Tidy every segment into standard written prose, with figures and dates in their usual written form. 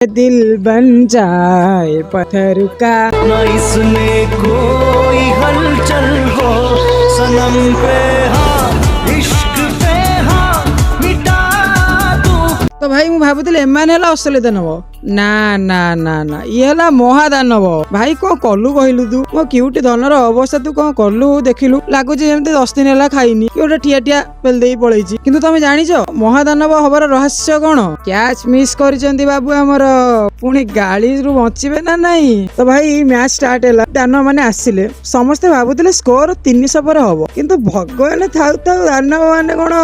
दिल बन जाए पत्थर का। न इसमें कोई हलचल हो सनम पे हाँ इश्क पे हाँ मिटा दूं। तो भाई मु भाबुଥିଲି एମାନେ ହେଲା ଅସଲି ଦାନବ। ନା ନା ନା ନା ଇଏ ହେଲା ମହାଦାନବ। ଭାଇ କଣ କଲୁ କହିଲୁ ତୁ? ମୋ କ୍ୟୁଟି ଧନର ଅବସ୍ଥା ତୁ କଣ କଲୁ ଦେଖିଲୁ? ଲାଗୁଛି ଯେମିତି 10 ଦିନ ହେଲା ଖାଇନି କି ଗୋଟେ ଠିଆ ଠିଆ ପେଲ ଦେଇ ପଳେଇଛି। କିନ୍ତୁ ତମେ ଜାଣିଛ ମହାଦାନବ ହବାର ରହସ୍ୟ କଣ? କ୍ୟାଚ ମିସ୍ କରିଛନ୍ତି ବାବୁ ଆମର। ପୁଣି ଗାଳିରୁ ବଞ୍ଚିବେ ନା ନାଇଁ? ତ ଭାଇ ମ୍ୟାଚ୍ ଷ୍ଟାର୍ଟ ହେଲା, ଦାନବ ମାନେ ଆସିଲେ। ସମସ୍ତେ ଭାବୁଥିଲେ ସ୍କୋର 300 ପରେ ହବ, କିନ୍ତୁ ଭଗବାନ ଥାଉ ଥାଉ ଦାନବ ମାନେ କଣ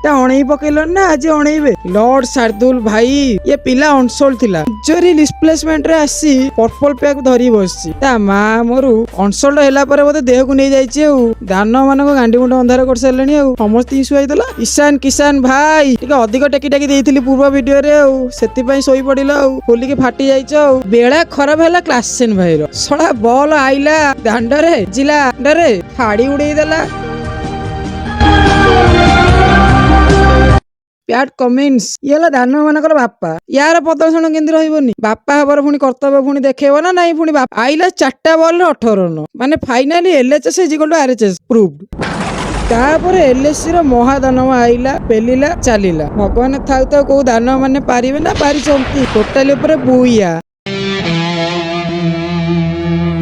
ତା ଅଣେଇ ପକେଇଲନି ନା ଆଜି ଅଣେଇବେ। ଲର୍ଡ ଶାର୍ଦୁଲ ଭାଇ ଇଏ ପିଲା ଅନସୋଲ୍ଡ ଥିଲା, ଇଞ୍ଜରୀ ରିପ୍ଲେସମେଣ୍ଟ ରେ ଆସି ପର୍ପଲ ପ୍ୟାକ୍ ଧରି ବସିଛି। ତା ମା ମୋରୁ ଅନସୋଲ୍ଡ ହେଲା ପରେ ବୋଧେ ଦେହକୁ ନେଇ ଯାଇଛି ଆଉ। ଦାନବ ମାନଙ୍କ ଗାଣ୍ଡି ମୁଣ୍ଡ ଅନ୍ଧାର କରିସାରିଲେଣି ଆଉ। ସମସ୍ତେ ଇସ୍ୟୁ ହେଇଥିଲା। ଇଶାନ କିଶାନ ଭାଇ ଟିକେ ଅଧିକ ଟେକି ଟେକି ଦେଇଥିଲି ପୂର୍ବ ଭିଡିଓରେ ଆଉ, ସେଥିପାଇଁ ଶୋଇ ପଡିଲା ଆଉ। ଖୋଲିକି ଫାଟି ଯାଇଛ ଆଉ। ବେଳା ଖରାପ ହେଲା କ୍ଲାସେନ ଭାଇର। ଶଳା ବଲ ଆଇଲା ଦାଣ୍ଡରେ ଜିଲା ଦାଣ୍ଡରେ ଫାଡି ଉଡେଇ ଦେଲା। ପ୍ୟାଟ କମିନ୍ସ ଇଏ ହେଲା ଦାନବ ମାନଙ୍କର ବାପା। ୟାର ପ୍ରଦର୍ଶନ କେମିତି ରହିବନି? ବାପା ହବାର ପୁଣି କର୍ତ୍ତବ୍ୟ ପୁଣି ଦେଖେଇବ ନା ନାଇଁ? ପୁଣି ଆଇଲା 4ଟା ବଲରେ 18 ରନ, ମାନେ ଫାଇନାଲି LHS RHS ପ୍ରୁଭଡ। ତାପରେ LSC ର ମହାଦାନବ ଆଇଲା, ପେଲିଲା, ଚାଲିଲା। ଭଗବାନ ଥାଉ ଥାଉ କୋଉ ଦାନବ ମାନେ ପାରିବେ ନା ପାରିଛନ୍ତି? ଟୋଟାଲି ଉପରେ ବୁଇଆ।